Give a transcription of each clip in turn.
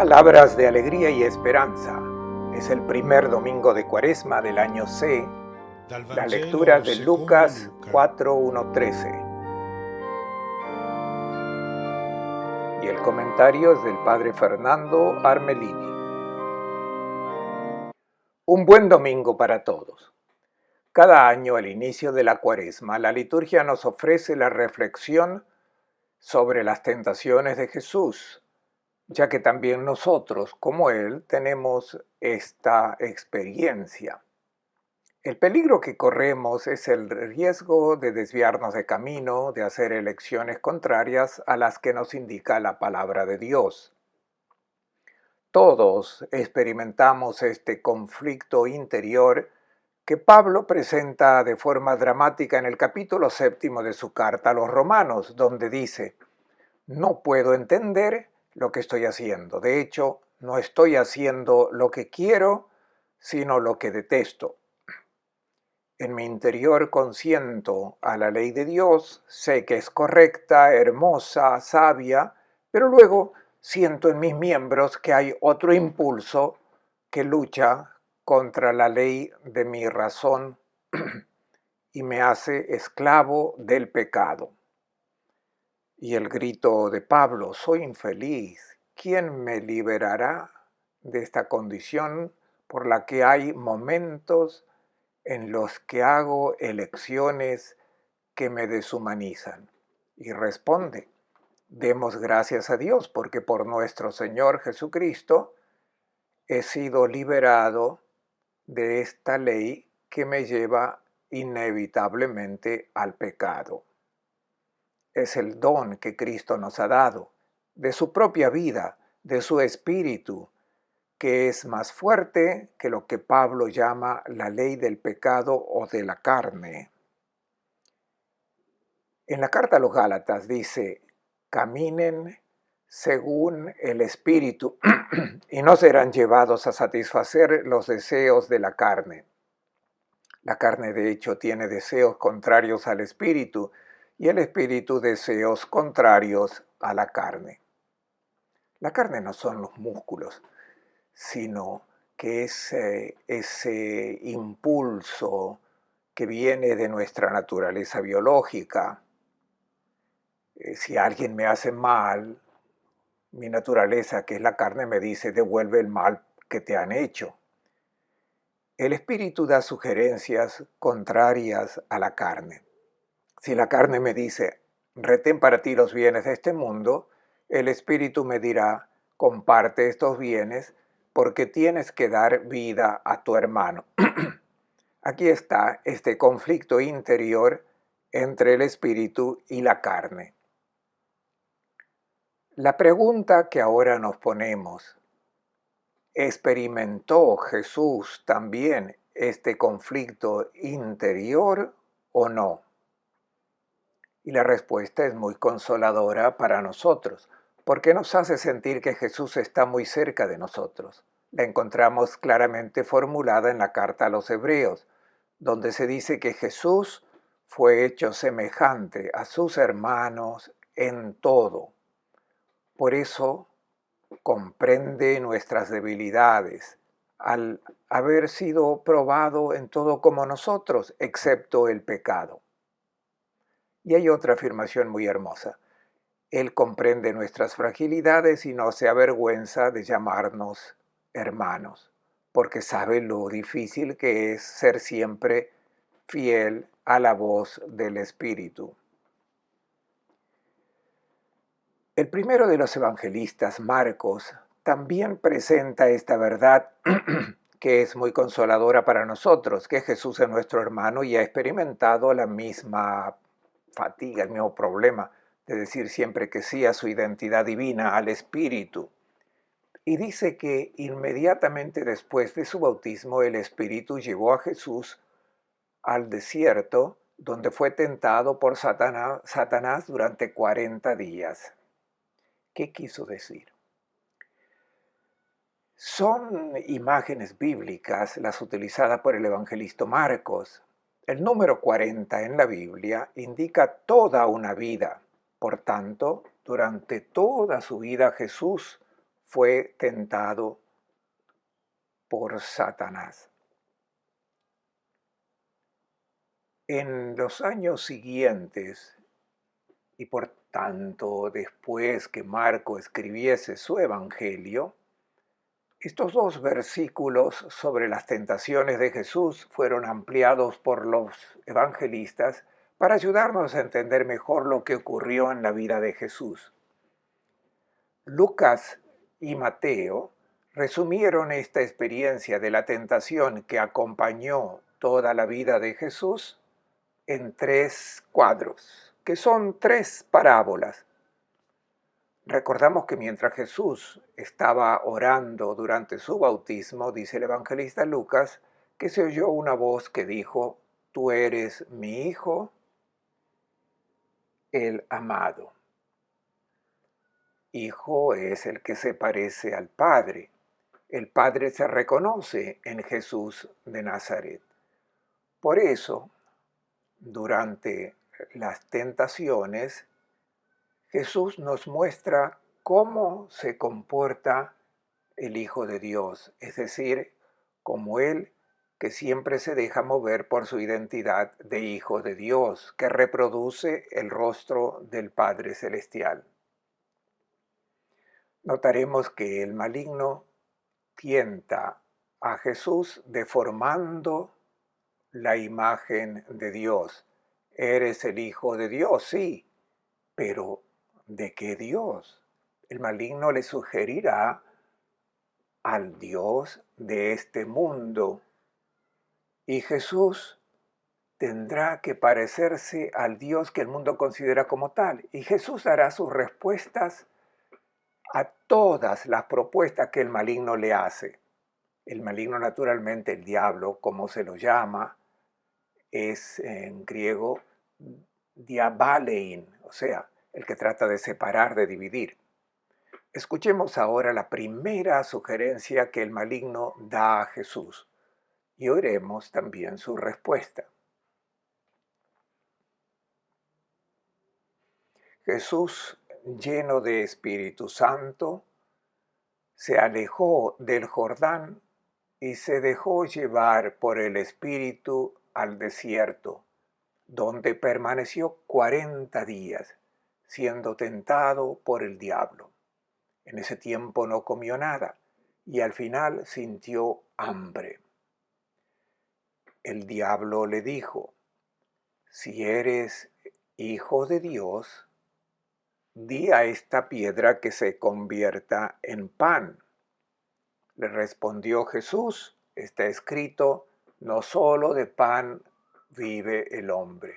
Palabras de alegría y esperanza. Es el primer domingo de Cuaresma del año C. La lectura de Lucas 4:1-13. Y el comentario es del Padre Fernando Armelini. Un buen domingo para todos. Cada año al inicio de la Cuaresma, la liturgia nos ofrece la reflexión sobre las tentaciones de Jesús, ya que también nosotros, como Él, tenemos esta experiencia. El peligro que corremos es el riesgo de desviarnos de camino, de hacer elecciones contrarias a las que nos indica la palabra de Dios. Todos experimentamos este conflicto interior que Pablo presenta de forma dramática en el capítulo 7 de su carta a los Romanos, donde dice: no puedo entender lo que estoy haciendo. De hecho, no estoy haciendo lo que quiero, sino lo que detesto. En mi interior consiento a la ley de Dios, sé que es correcta, hermosa, sabia, pero luego siento en mis miembros que hay otro impulso que lucha contra la ley de mi razón y me hace esclavo del pecado. Y el grito de Pablo: soy infeliz, ¿quién me liberará de esta condición por la que hay momentos en los que hago elecciones que me deshumanizan? Y responde: demos gracias a Dios, porque por nuestro Señor Jesucristo he sido liberado de esta ley que me lleva inevitablemente al pecado. Es el don que Cristo nos ha dado, de su propia vida, de su espíritu, que es más fuerte que lo que Pablo llama la ley del pecado o de la carne. En la carta a los Gálatas dice: caminen según el espíritu y no serán llevados a satisfacer los deseos de la carne. La carne, de hecho, tiene deseos contrarios al espíritu, y el espíritu deseos contrarios a la carne. La carne no son los músculos, sino que es ese impulso que viene de nuestra naturaleza biológica. Si alguien me hace mal, mi naturaleza, que es la carne, me dice: devuelve el mal que te han hecho. El espíritu da sugerencias contrarias a la carne. Si la carne me dice: retén para ti los bienes de este mundo, el espíritu me dirá: comparte estos bienes porque tienes que dar vida a tu hermano. Aquí está este conflicto interior entre el espíritu y la carne. La pregunta que ahora nos ponemos: ¿experimentó Jesús también este conflicto interior o no? Y la respuesta es muy consoladora para nosotros, porque nos hace sentir que Jesús está muy cerca de nosotros. La encontramos claramente formulada en la carta a los Hebreos, donde se dice que Jesús fue hecho semejante a sus hermanos en todo. Por eso comprende nuestras debilidades, al haber sido probado en todo como nosotros, excepto el pecado. Y hay otra afirmación muy hermosa: Él comprende nuestras fragilidades y no se avergüenza de llamarnos hermanos, porque sabe lo difícil que es ser siempre fiel a la voz del Espíritu. El primero de los evangelistas, Marcos, también presenta esta verdad que es muy consoladora para nosotros, que Jesús es nuestro hermano y ha experimentado la misma fatiga, el mismo problema de decir siempre que sí a su identidad divina, al Espíritu. Y dice que inmediatamente después de su bautismo, el Espíritu llevó a Jesús al desierto, donde fue tentado por Satanás durante 40 días. ¿Qué quiso decir? Son imágenes bíblicas las utilizadas por el evangelista Marcos. El número 40 en la Biblia indica toda una vida. Por tanto, durante toda su vida Jesús fue tentado por Satanás. En los años siguientes, y por tanto después que Marco escribiese su evangelio, estos dos versículos sobre las tentaciones de Jesús fueron ampliados por los evangelistas para ayudarnos a entender mejor lo que ocurrió en la vida de Jesús. Lucas y Mateo resumieron esta experiencia de la tentación que acompañó toda la vida de Jesús en tres cuadros, que son tres parábolas. Recordamos que mientras Jesús estaba orando durante su bautismo, dice el evangelista Lucas, que se oyó una voz que dijo: «Tú eres mi Hijo, el amado». Hijo es el que se parece al Padre. El Padre se reconoce en Jesús de Nazaret. Por eso, durante las tentaciones, Jesús nos muestra cómo se comporta el Hijo de Dios, es decir, como Él, que siempre se deja mover por su identidad de Hijo de Dios, que reproduce el rostro del Padre Celestial. Notaremos que el maligno tienta a Jesús deformando la imagen de Dios. Eres el Hijo de Dios, sí, pero ¿de qué Dios? El maligno le sugerirá al Dios de este mundo, y Jesús tendrá que parecerse al Dios que el mundo considera como tal, y Jesús dará sus respuestas a todas las propuestas que el maligno le hace. El maligno, naturalmente, el diablo, como se lo llama, es en griego diabalein, o sea, el que trata de separar, de dividir. Escuchemos ahora la primera sugerencia que el maligno da a Jesús y oiremos también su respuesta. Jesús, lleno de Espíritu Santo, se alejó del Jordán y se dejó llevar por el Espíritu al desierto, donde permaneció 40 días, siendo tentado por el diablo. En ese tiempo no comió nada y al final sintió hambre. El diablo le dijo: «Si eres hijo de Dios, di a esta piedra que se convierta en pan». Le respondió Jesús: «Está escrito, no solo de pan vive el hombre».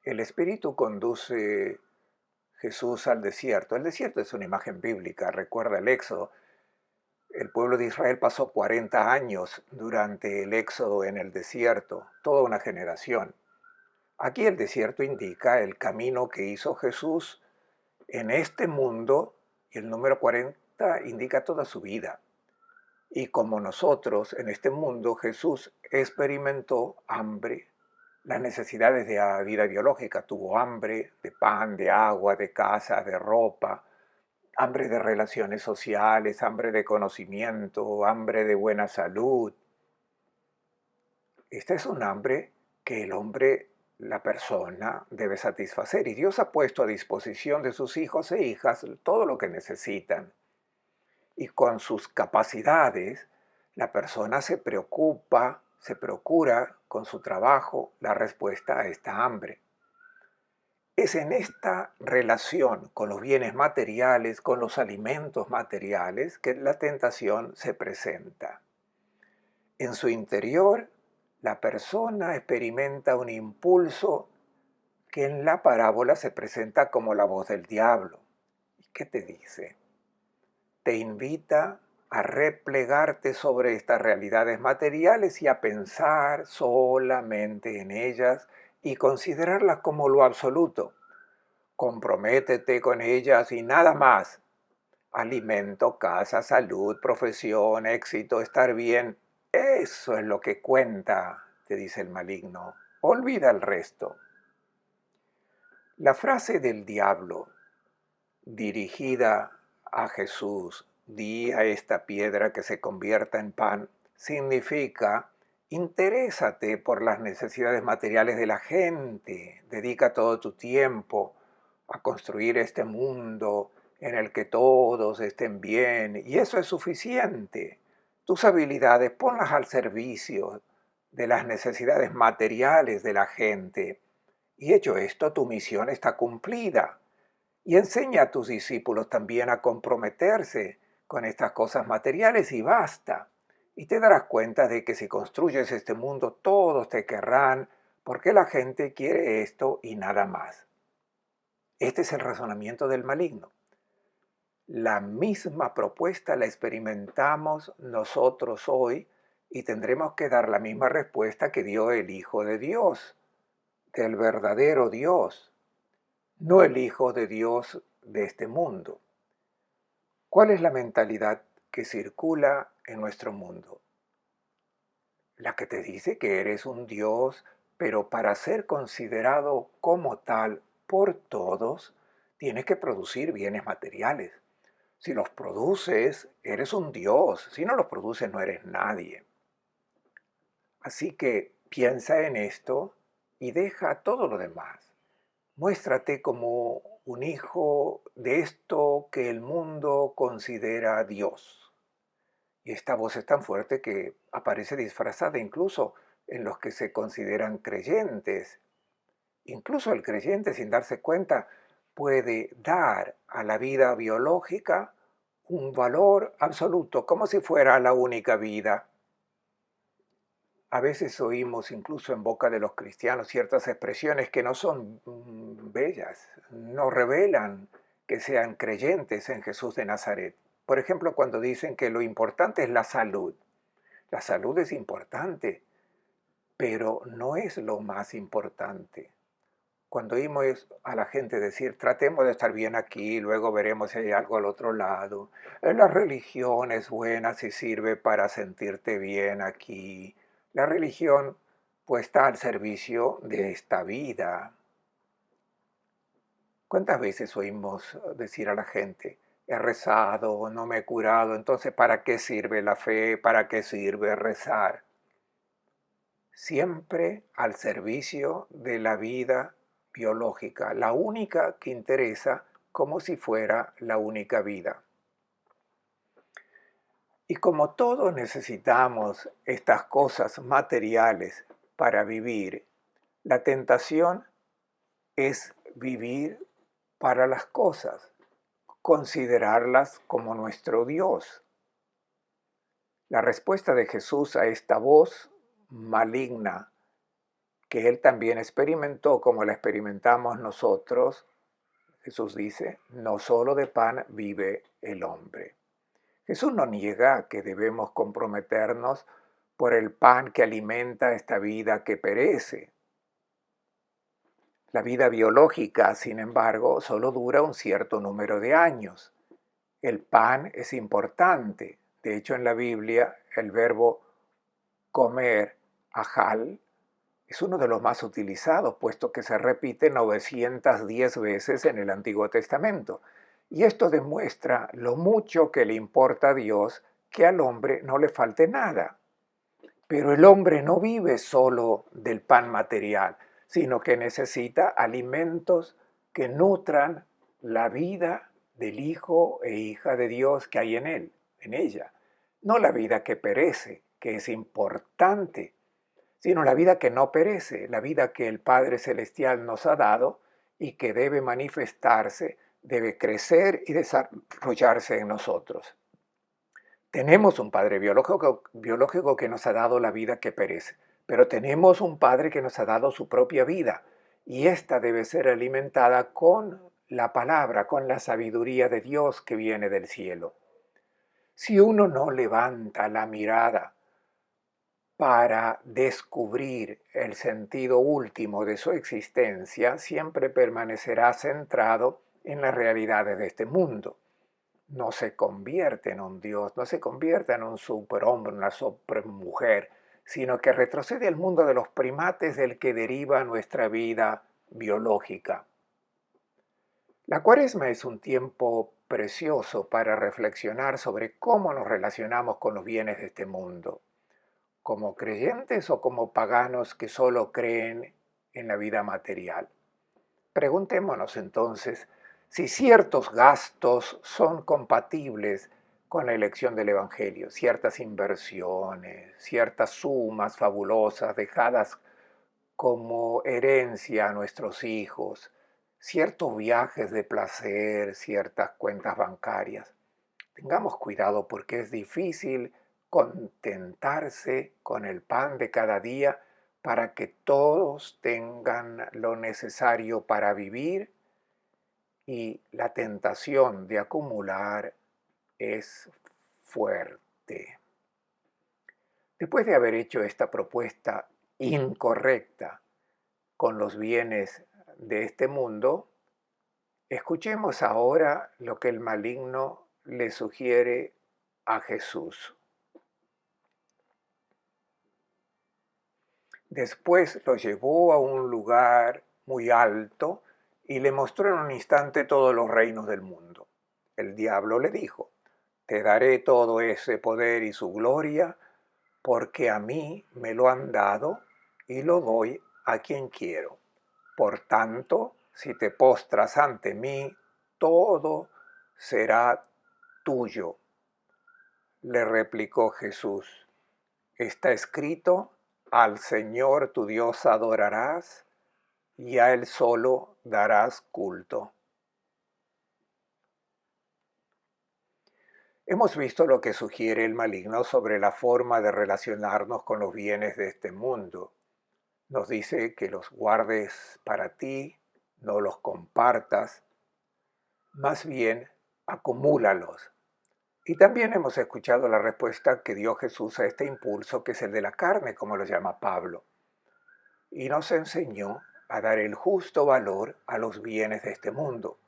El Espíritu conduce Jesús al desierto. El desierto es una imagen bíblica, recuerda el Éxodo. El pueblo de Israel pasó 40 años durante el Éxodo en el desierto, toda una generación. Aquí el desierto indica el camino que hizo Jesús en este mundo, y el número 40 indica toda su vida. Y como nosotros en este mundo, Jesús experimentó hambre, las necesidades de la vida biológica. Tuvo hambre de pan, de agua, de casa, de ropa, hambre de relaciones sociales, hambre de conocimiento, hambre de buena salud. Esta es un hambre que el hombre, la persona, debe satisfacer. Y Dios ha puesto a disposición de sus hijos e hijas todo lo que necesitan. Y con sus capacidades, la persona se preocupa, se procura con su trabajo la respuesta a esta hambre. Es en esta relación con los bienes materiales, con los alimentos materiales, que la tentación se presenta. En su interior, la persona experimenta un impulso que en la parábola se presenta como la voz del diablo. ¿Y qué te dice? Te invita a replegarte sobre estas realidades materiales y a pensar solamente en ellas y considerarlas como lo absoluto. Comprométete con ellas y nada más. Alimento, casa, salud, profesión, éxito, estar bien. Eso es lo que cuenta, te dice el maligno. Olvida el resto. La frase del diablo, dirigida a Jesús, di a esta piedra que se convierta en pan, significa interésate por las necesidades materiales de la gente, dedica todo tu tiempo a construir este mundo en el que todos estén bien, y eso es suficiente. Tus habilidades ponlas al servicio de las necesidades materiales de la gente, y hecho esto, tu misión está cumplida. Y enseña a tus discípulos también a comprometerse con estas cosas materiales y basta. Y te darás cuenta de que si construyes este mundo, todos te querrán porque la gente quiere esto y nada más. Este es el razonamiento del maligno. La misma propuesta la experimentamos nosotros hoy y tendremos que dar la misma respuesta que dio el Hijo de Dios, del verdadero Dios, no el Hijo de Dios de este mundo. ¿Cuál es la mentalidad que circula en nuestro mundo? La que te dice que eres un Dios, pero para ser considerado como tal por todos, tienes que producir bienes materiales. Si los produces, eres un Dios. Si no los produces, no eres nadie. Así que piensa en esto y deja todo lo demás. Muéstrate como un hijo de esto que el mundo considera Dios. Y esta voz es tan fuerte que aparece disfrazada incluso en los que se consideran creyentes. Incluso el creyente, sin darse cuenta, puede dar a la vida biológica un valor absoluto, como si fuera la única vida. A veces oímos incluso en boca de los cristianos ciertas expresiones que no son bellas, no revelan que sean creyentes en Jesús de Nazaret. Por ejemplo, cuando dicen que lo importante es la salud. La salud es importante, pero no es lo más importante. Cuando oímos a la gente decir, tratemos de estar bien aquí, luego veremos si hay algo al otro lado. La religión es buena si sirve para sentirte bien aquí. La religión puesta al servicio de esta vida. ¿Cuántas veces oímos decir a la gente, he rezado, no me he curado, entonces ¿para qué sirve la fe? ¿Para qué sirve rezar? Siempre al servicio de la vida biológica, la única que interesa como si fuera la única vida. Y como todos necesitamos estas cosas materiales para vivir, la tentación es vivir para las cosas, considerarlas como nuestro Dios. La respuesta de Jesús a esta voz maligna que él también experimentó como la experimentamos nosotros, Jesús dice, no solo de pan vive el hombre. Jesús no niega que debemos comprometernos por el pan que alimenta esta vida que perece. La vida biológica, sin embargo, solo dura un cierto número de años. El pan es importante. De hecho, en la Biblia, el verbo comer, ajal, es uno de los más utilizados, puesto que se repite 910 veces en el Antiguo Testamento. Y esto demuestra lo mucho que le importa a Dios que al hombre no le falte nada. Pero el hombre no vive solo del pan material, sino que necesita alimentos que nutran la vida del Hijo e hija de Dios que hay en él, en ella. No la vida que perece, que es importante, sino la vida que no perece, la vida que el Padre Celestial nos ha dado y que debe manifestarse, debe crecer y desarrollarse en nosotros. Tenemos un Padre biológico que nos ha dado la vida que perece, pero tenemos un Padre que nos ha dado su propia vida y esta debe ser alimentada con la palabra, con la sabiduría de Dios que viene del cielo. Si uno no levanta la mirada para descubrir el sentido último de su existencia, siempre permanecerá centrado en las realidades de este mundo. No se convierte en un Dios, no se convierte en un superhombre, una supermujer, sino que retrocede al mundo de los primates del que deriva nuestra vida biológica. La Cuaresma es un tiempo precioso para reflexionar sobre cómo nos relacionamos con los bienes de este mundo, como creyentes o como paganos que solo creen en la vida material. Preguntémonos entonces si ciertos gastos son compatibles con la elección del Evangelio, ciertas inversiones, ciertas sumas fabulosas dejadas como herencia a nuestros hijos, ciertos viajes de placer, ciertas cuentas bancarias. Tengamos cuidado porque es difícil contentarse con el pan de cada día para que todos tengan lo necesario para vivir, y la tentación de acumular es fuerte. Después de haber hecho esta propuesta incorrecta con los bienes de este mundo, escuchemos ahora lo que el maligno le sugiere a Jesús. Después lo llevó a un lugar muy alto y le mostró en un instante todos los reinos del mundo. El diablo le dijo: te daré todo ese poder y su gloria, porque a mí me lo han dado y lo doy a quien quiero. Por tanto, si te postras ante mí, todo será tuyo. Le replicó Jesús: está escrito, al Señor tu Dios adorarás y a Él solo darás culto. Hemos visto lo que sugiere el maligno sobre la forma de relacionarnos con los bienes de este mundo. Nos dice que los guardes para ti, no los compartas, más bien acumúlalos. Y también hemos escuchado la respuesta que dio Jesús a este impulso, que es el de la carne, como lo llama Pablo. Y nos enseñó a dar el justo valor a los bienes de este mundo.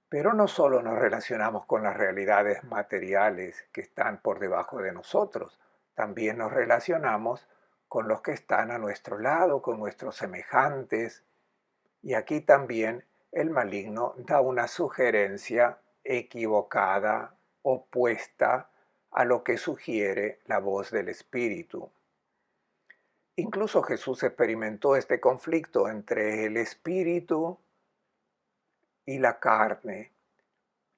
Pero no solo nos relacionamos con las realidades materiales que están por debajo de nosotros, también nos relacionamos con los que están a nuestro lado, con nuestros semejantes. Y aquí también el maligno da una sugerencia equivocada, opuesta a lo que sugiere la voz del Espíritu. Incluso Jesús experimentó este conflicto entre el Espíritu y la carne.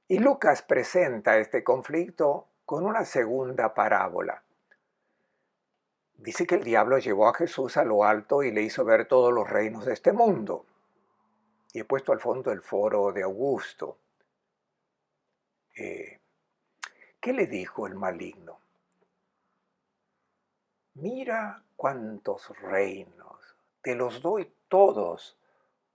Y Lucas presenta este conflicto con una segunda parábola. Dice que el diablo llevó a Jesús a lo alto y le hizo ver todos los reinos de este mundo. Y he puesto al fondo el foro de Augusto. ¿Qué le dijo el maligno? Mira cuántos reinos, te los doy todos,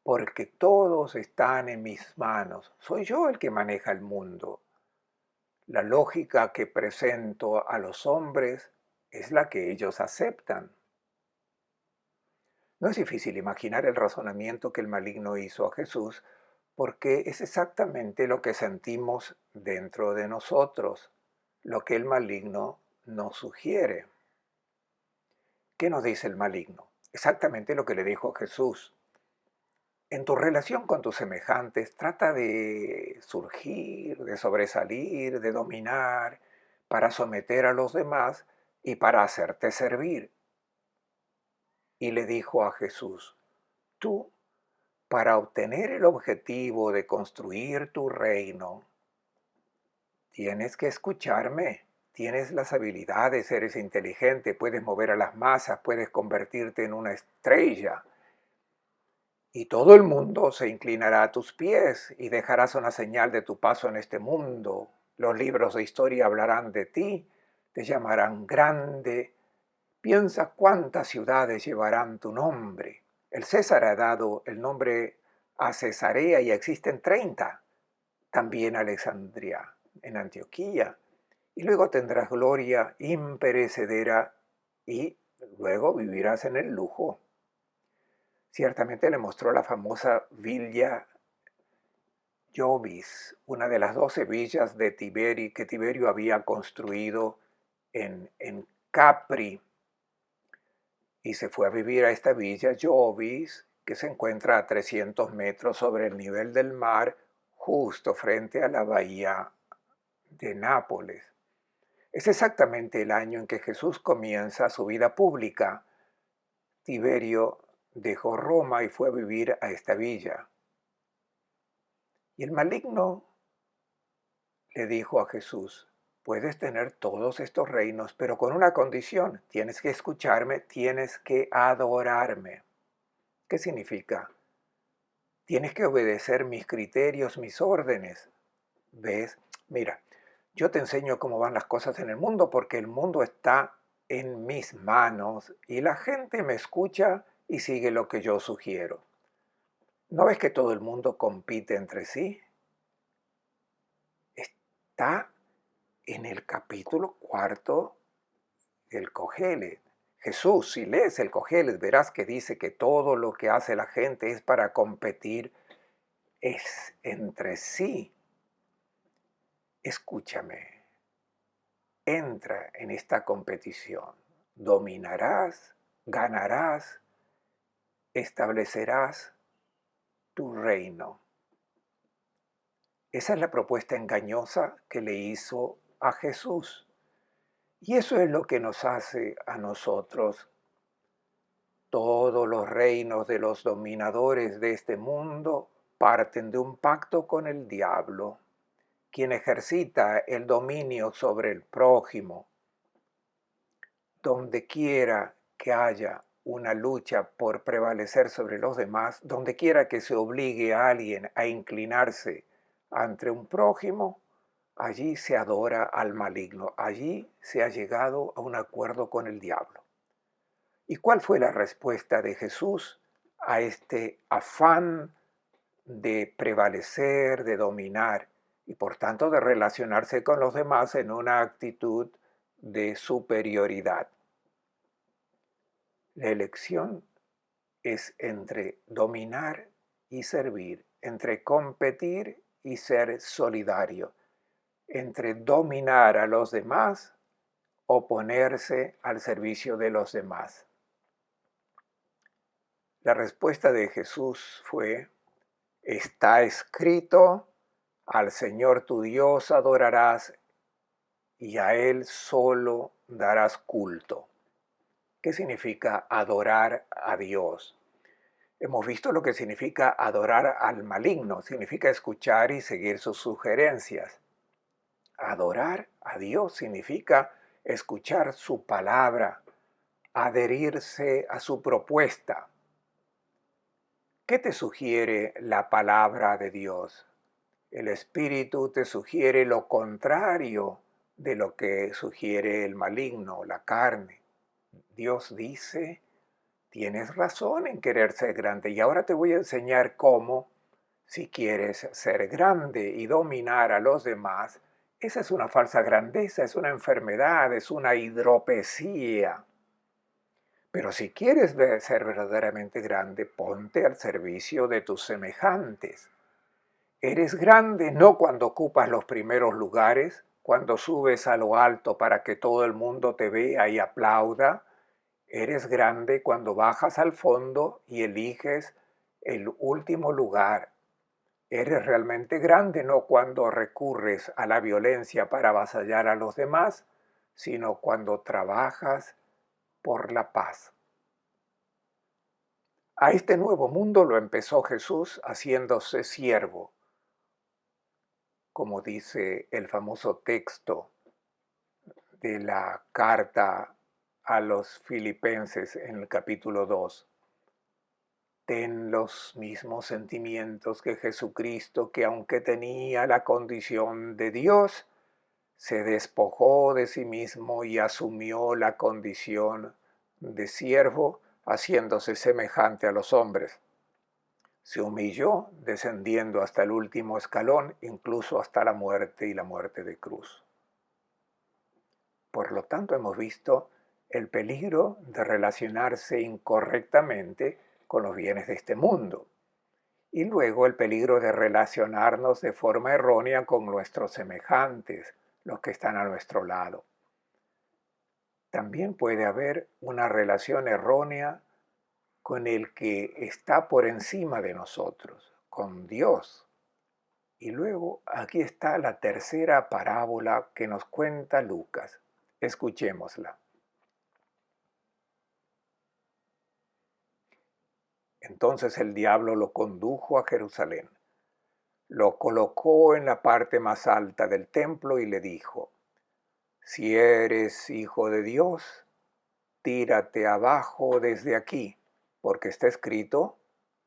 porque todos están en mis manos. Soy yo el que maneja el mundo. La lógica que presento a los hombres es la que ellos aceptan. No es difícil imaginar el razonamiento que el maligno hizo a Jesús, porque es exactamente lo que sentimos dentro de nosotros, lo que el maligno nos sugiere. ¿Qué nos dice el maligno? Exactamente lo que le dijo Jesús. En tu relación con tus semejantes, trata de surgir, de sobresalir, de dominar, para someter a los demás y para hacerte servir. Y le dijo a Jesús: tú, para obtener el objetivo de construir tu reino, tienes que escucharme. Tienes las habilidades, eres inteligente, puedes mover a las masas, puedes convertirte en una estrella. Y todo el mundo se inclinará a tus pies y dejarás una señal de tu paso en este mundo. Los libros de historia hablarán de ti, te llamarán grande. Piensa cuántas ciudades llevarán tu nombre. El César ha dado el nombre a Cesarea y existen 30. También Alejandría, en Antioquía. Y luego tendrás gloria imperecedera y luego vivirás en el lujo. Ciertamente le mostró la famosa Villa Jovis, una de las 12 villas de que Tiberio había construido en Capri, y se fue a vivir a esta Villa Jovis, que se encuentra a 300 metros sobre el nivel del mar, justo frente a la bahía de Nápoles. Es exactamente el año en que Jesús comienza su vida pública. Tiberio dejó Roma y fue a vivir a esta villa. Y el maligno le dijo a Jesús: puedes tener todos estos reinos, pero con una condición: tienes que escucharme, tienes que adorarme. ¿Qué significa? Tienes que obedecer mis criterios, mis órdenes. ¿Ves? Mira, yo te enseño cómo van las cosas en el mundo porque el mundo está en mis manos y la gente me escucha y sigue lo que yo sugiero. ¿No ves que todo el mundo compite entre sí? Está en el capítulo 4 del Cogelet. Jesús, si lees el Cogelet, verás que dice que todo lo que hace la gente es para competir, es entre sí. Escúchame, entra en esta competición, dominarás, ganarás, establecerás tu reino. Esa es la propuesta engañosa que le hizo a Jesús. Y eso es lo que nos hace a nosotros. Todos los reinos de los dominadores de este mundo parten de un pacto con el diablo, quien ejercita el dominio sobre el prójimo. Donde quiera que haya una lucha por prevalecer sobre los demás, donde quiera que se obligue a alguien a inclinarse ante un prójimo, allí se adora al maligno, allí se ha llegado a un acuerdo con el diablo. ¿Y cuál fue la respuesta de Jesús a este afán de prevalecer, de dominar y por tanto de relacionarse con los demás en una actitud de superioridad? La elección es entre dominar y servir, entre competir y ser solidario, entre dominar a los demás o ponerse al servicio de los demás. La respuesta de Jesús fue: está escrito, al Señor tu Dios adorarás y a Él solo darás culto. ¿Qué significa adorar a Dios? Hemos visto lo que significa adorar al maligno, significa escuchar y seguir sus sugerencias. Adorar a Dios significa escuchar su palabra, adherirse a su propuesta. ¿Qué te sugiere la palabra de Dios? El Espíritu te sugiere lo contrario de lo que sugiere el maligno, la carne. Dios dice: tienes razón en querer ser grande y ahora te voy a enseñar cómo, si quieres ser grande y dominar a los demás, esa es una falsa grandeza, es una enfermedad, es una hidropesía. Pero si quieres ser verdaderamente grande, ponte al servicio de tus semejantes. Eres grande no cuando ocupas los primeros lugares, cuando subes a lo alto para que todo el mundo te vea y aplauda. Eres grande cuando bajas al fondo y eliges el último lugar. Eres realmente grande no cuando recurres a la violencia para avasallar a los demás, sino cuando trabajas por la paz. A este nuevo mundo lo empezó Jesús haciéndose siervo, como dice el famoso texto de la carta a los Filipenses en el capítulo 2. Ten los mismos sentimientos que Jesucristo, que aunque tenía la condición de Dios, se despojó de sí mismo y asumió la condición de siervo, haciéndose semejante a los hombres. Se humilló, descendiendo hasta el último escalón, incluso hasta la muerte y la muerte de cruz. Por lo tanto, hemos visto el peligro de relacionarse incorrectamente con los bienes de este mundo y luego el peligro de relacionarnos de forma errónea con nuestros semejantes, los que están a nuestro lado. También puede haber una relación errónea con el que está por encima de nosotros, con Dios. Y luego aquí está la tercera parábola que nos cuenta Lucas. Escuchémosla. Entonces el diablo lo condujo a Jerusalén, lo colocó en la parte más alta del templo y le dijo: si eres hijo de Dios, tírate abajo desde aquí, porque está escrito: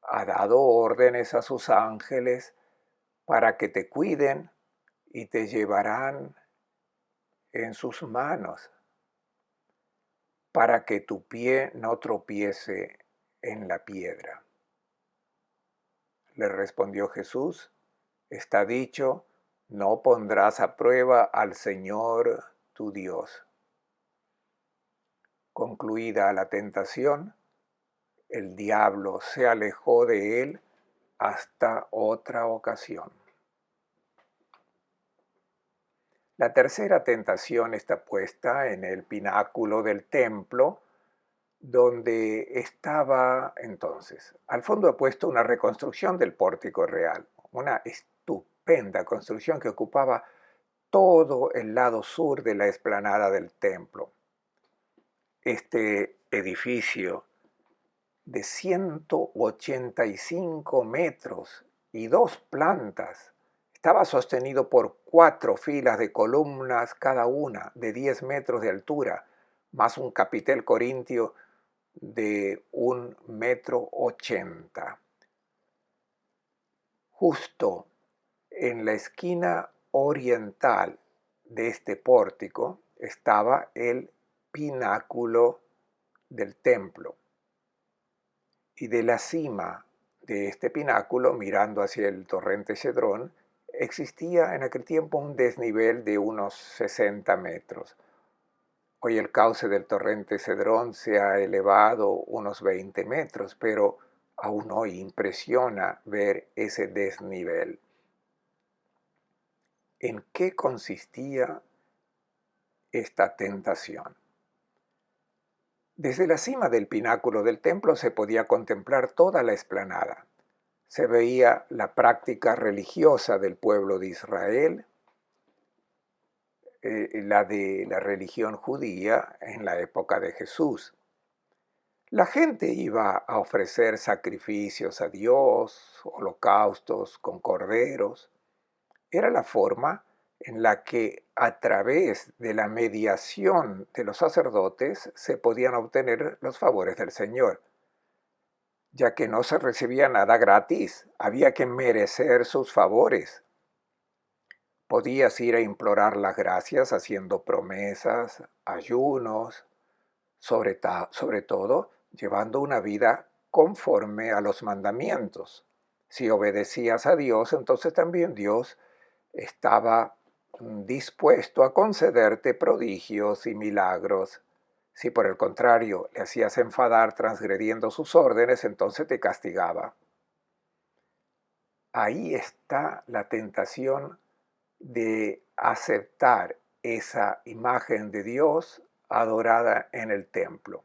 ha dado órdenes a sus ángeles para que te cuiden y te llevarán en sus manos, para que tu pie no tropiece en la piedra. Le respondió Jesús: está dicho, no pondrás a prueba al Señor tu Dios. Concluida la tentación, el diablo se alejó de él hasta otra ocasión. La tercera tentación está puesta en el pináculo del templo, donde estaba entonces. Al fondo he puesto una reconstrucción del pórtico real, una estupenda construcción que ocupaba todo el lado sur de la explanada del templo. Este edificio de 185 metros y 2 plantas estaba sostenido por 4 filas de columnas, cada una de 10 metros de altura, más un capitel corintio de 1,80 m. Justo en la esquina oriental de este pórtico estaba el pináculo del templo. Y de la cima de este pináculo, mirando hacia el torrente Cedrón, existía en aquel tiempo un desnivel de unos 60 metros. Hoy el cauce del torrente Cedrón se ha elevado unos 20 metros, pero aún hoy impresiona ver ese desnivel. ¿En qué consistía esta tentación? Desde la cima del pináculo del templo se podía contemplar toda la explanada. Se veía la práctica religiosa del pueblo de Israel, la de la religión judía en la época de Jesús. La gente iba a ofrecer sacrificios a Dios, holocaustos con corderos. Era la forma en la que a través de la mediación de los sacerdotes se podían obtener los favores del Señor, ya que no se recibía nada gratis, había que merecer sus favores. Podías ir a implorar las gracias haciendo promesas, ayunos, sobre todo llevando una vida conforme a los mandamientos. Si obedecías a Dios, entonces también Dios estaba dispuesto a concederte prodigios y milagros. Si por el contrario le hacías enfadar transgrediendo sus órdenes, entonces te castigaba. Ahí está la tentación de aceptar esa imagen de Dios adorada en el templo.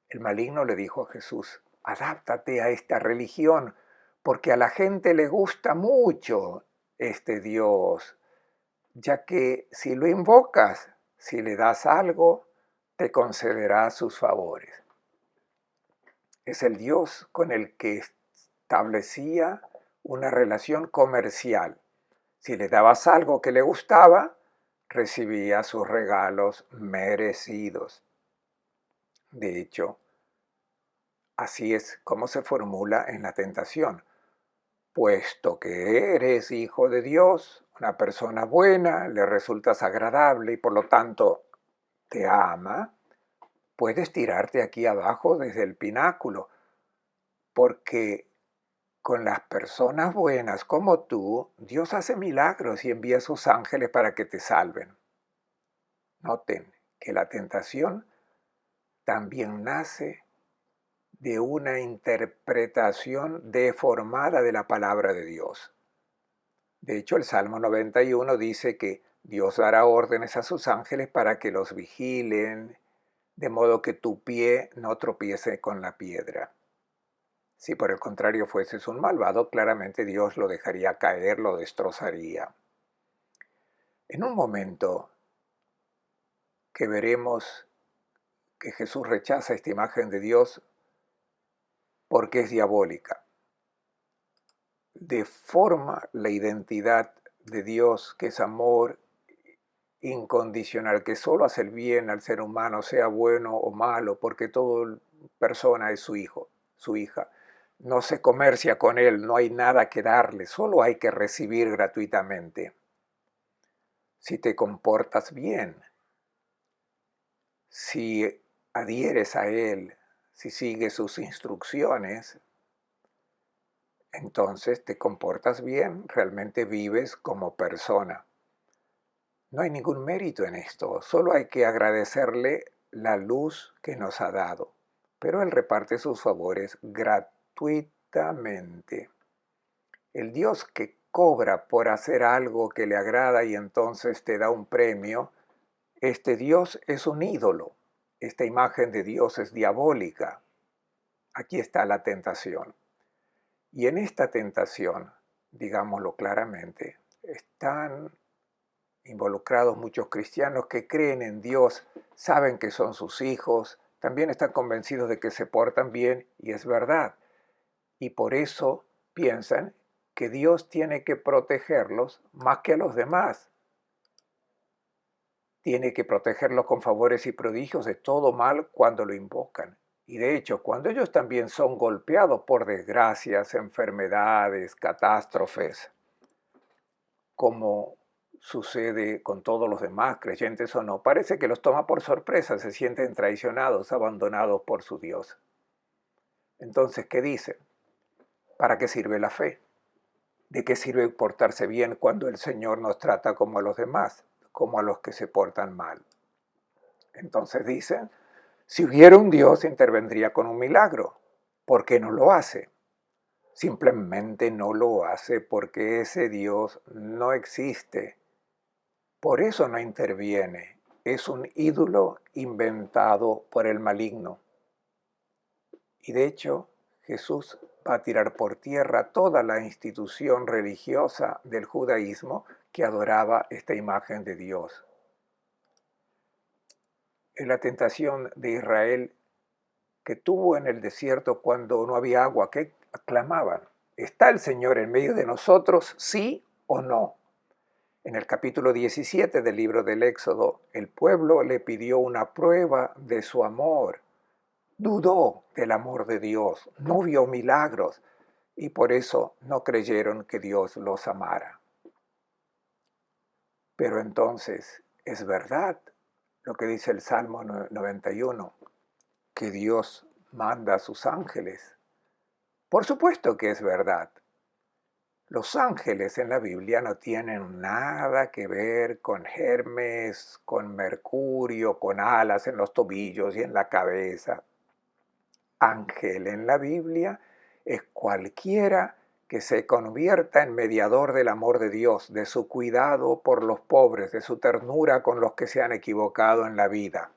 El maligno le dijo a Jesús: adáptate a esta religión, porque a la gente le gusta mucho este Dios, ya que si lo invocas, si le das algo, te concederá sus favores. Es el Dios con el que establecía una relación comercial. Si le dabas algo que le gustaba, recibía sus regalos merecidos. De hecho, así es como se formula en la tentación. Puesto que eres hijo de Dios, una persona buena, le resultas agradable y por lo tanto te ama, puedes tirarte aquí abajo desde el pináculo, porque con las personas buenas como tú, Dios hace milagros y envía a sus ángeles para que te salven. Noten que la tentación también nace de una interpretación deformada de la palabra de Dios. De hecho, el Salmo 91 dice que Dios dará órdenes a sus ángeles para que los vigilen, de modo que tu pie no tropiece con la piedra. Si por el contrario fueses un malvado, claramente Dios lo dejaría caer, lo destrozaría. En un momento que veremos que Jesús rechaza esta imagen de Dios porque es diabólica, deforma la identidad de Dios, que es amor incondicional, que solo hace el bien al ser humano, sea bueno o malo, porque toda persona es su hijo, su hija. No se comercia con él, no hay nada que darle, solo hay que recibir gratuitamente. Si te comportas bien, si adhieres a él, si sigues sus instrucciones, entonces te comportas bien, realmente vives como persona. No hay ningún mérito en esto, solo hay que agradecerle la luz que nos ha dado, pero Él reparte sus favores gratuitamente. El Dios que cobra por hacer algo que le agrada y entonces te da un premio, este Dios es un ídolo, esta imagen de Dios es diabólica. Aquí está la tentación. Y en esta tentación, digámoslo claramente, están involucrados muchos cristianos que creen en Dios, saben que son sus hijos, también están convencidos de que se portan bien y es verdad. Y por eso piensan que Dios tiene que protegerlos más que a los demás. Tiene que protegerlos con favores y prodigios de todo mal cuando lo invocan. Y de hecho, cuando ellos también son golpeados por desgracias, enfermedades, catástrofes, como sucede con todos los demás, creyentes o no, parece que los toma por sorpresa, se sienten traicionados, abandonados por su Dios. Entonces, ¿qué dicen? ¿Para qué sirve la fe? ¿De qué sirve portarse bien cuando el Señor nos trata como a los demás, como a los que se portan mal? Entonces dicen, si hubiera un Dios intervendría con un milagro. ¿Por qué no lo hace? Simplemente no lo hace porque ese Dios no existe. Por eso no interviene. Es un ídolo inventado por el maligno. Y de hecho, Jesús va a tirar por tierra toda la institución religiosa del judaísmo que adoraba esta imagen de Dios. En la tentación de Israel que tuvo en el desierto cuando no había agua, ¿qué clamaban? ¿Está el Señor en medio de nosotros, sí o no? En el capítulo 17 del libro del Éxodo, el pueblo le pidió una prueba de su amor. Dudó del amor de Dios, no vio milagros y por eso no creyeron que Dios los amara. Pero entonces, ¿es verdad lo que dice el Salmo 91? Que Dios manda a sus ángeles. Por supuesto que es verdad. Los ángeles en la Biblia no tienen nada que ver con Hermes, con Mercurio, con alas en los tobillos y en la cabeza. Ángel en la Biblia es cualquiera que se convierta en mediador del amor de Dios, de su cuidado por los pobres, de su ternura con los que se han equivocado en la vida.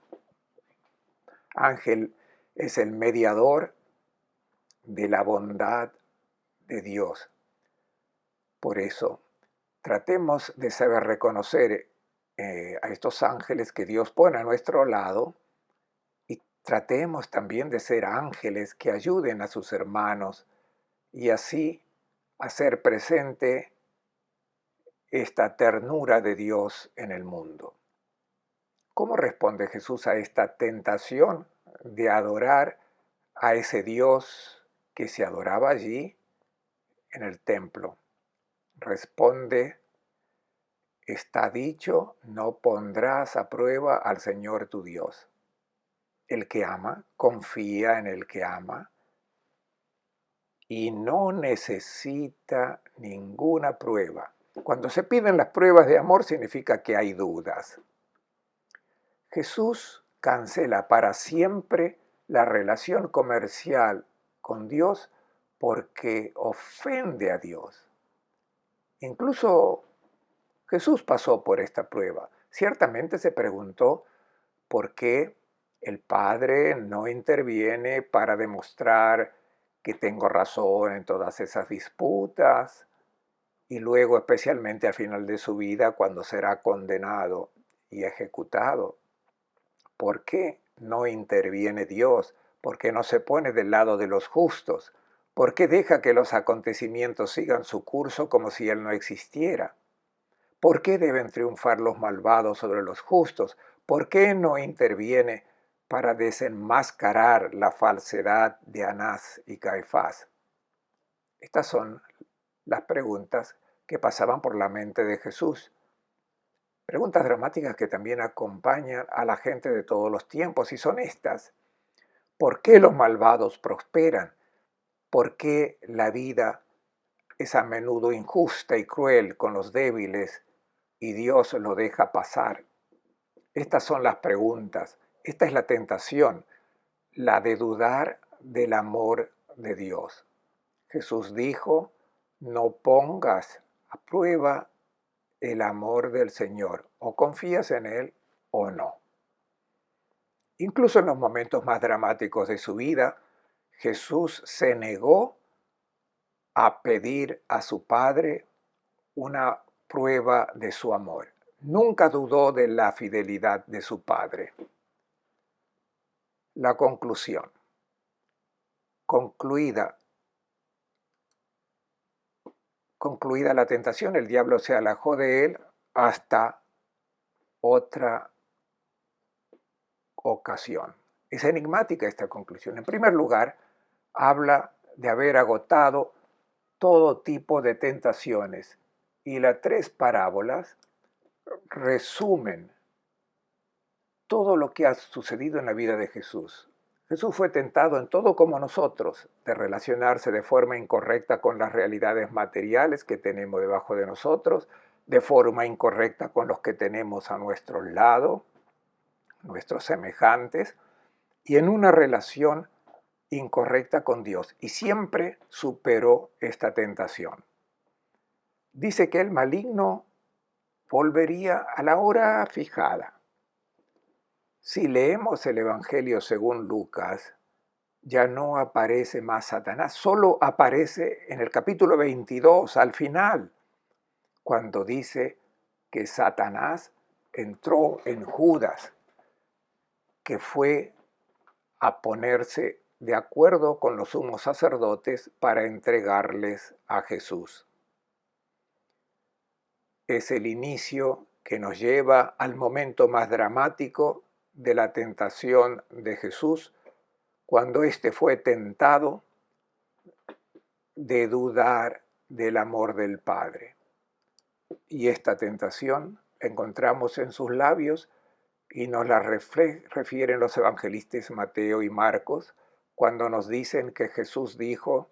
Ángel es el mediador de la bondad de Dios. Por eso, tratemos de saber reconocer a estos ángeles que Dios pone a nuestro lado y tratemos también de ser ángeles que ayuden a sus hermanos y así hacer presente esta ternura de Dios en el mundo. ¿Cómo responde Jesús a esta tentación de adorar a ese Dios que se adoraba allí en el templo? Responde, está dicho, no pondrás a prueba al Señor tu Dios. El que ama, confía en el que ama y no necesita ninguna prueba. Cuando se piden las pruebas de amor significa que hay dudas. Jesús cancela para siempre la relación comercial con Dios porque ofende a Dios. Incluso Jesús pasó por esta prueba. Ciertamente se preguntó por qué el Padre no interviene para demostrar que tengo razón en todas esas disputas y luego especialmente al final de su vida cuando será condenado y ejecutado. ¿Por qué no interviene Dios? ¿Por qué no se pone del lado de los justos? ¿Por qué deja que los acontecimientos sigan su curso como si Él no existiera? ¿Por qué deben triunfar los malvados sobre los justos? ¿Por qué no interviene para desenmascarar la falsedad de Anás y Caifás? Estas son las preguntas que pasaban por la mente de Jesús. Preguntas dramáticas que también acompañan a la gente de todos los tiempos y son estas. ¿Por qué los malvados prosperan? ¿Por qué la vida es a menudo injusta y cruel con los débiles y Dios lo deja pasar? Estas son las preguntas. Esta es la tentación, la de dudar del amor de Dios. Jesús dijo, no pongas a prueba el amor del Señor. O confías en Él o no. Incluso en los momentos más dramáticos de su vida, Jesús se negó a pedir a su Padre una prueba de su amor. Nunca dudó de la fidelidad de su Padre. La conclusión. Concluida la tentación, el diablo se alejó de él hasta otra ocasión. Es enigmática esta conclusión. En primer lugar, habla de haber agotado todo tipo de tentaciones y las tres parábolas resumen todo lo que ha sucedido en la vida de Jesús. Jesús fue tentado en todo como nosotros, de relacionarse de forma incorrecta con las realidades materiales que tenemos debajo de nosotros, de forma incorrecta con los que tenemos a nuestro lado, nuestros semejantes, y en una relación incorrecta con Dios. Y siempre superó esta tentación. Dice que el maligno volvería a la hora fijada. Si leemos el Evangelio según Lucas, ya no aparece más Satanás, solo aparece en el capítulo 22, al final, cuando dice que Satanás entró en Judas, que fue a ponerse de acuerdo con los sumos sacerdotes para entregarles a Jesús. Es el inicio que nos lleva al momento más dramático de la tentación de Jesús, cuando éste fue tentado de dudar del amor del Padre. Y esta tentación la encontramos en sus labios y nos la refieren los evangelistas Mateo y Marcos cuando nos dicen que Jesús dijo,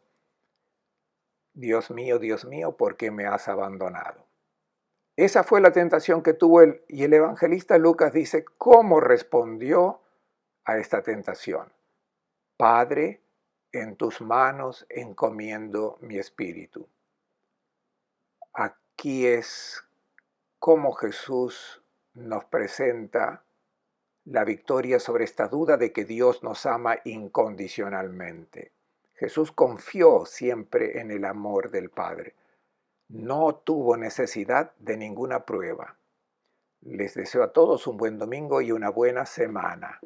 Dios mío, ¿por qué me has abandonado? Esa fue la tentación que tuvo él, y el evangelista Lucas dice cómo respondió a esta tentación. Padre, en tus manos encomiendo mi espíritu. Aquí es cómo Jesús nos presenta la victoria sobre esta duda de que Dios nos ama incondicionalmente. Jesús confió siempre en el amor del Padre. No tuvo necesidad de ninguna prueba. Les deseo a todos un buen domingo y una buena semana.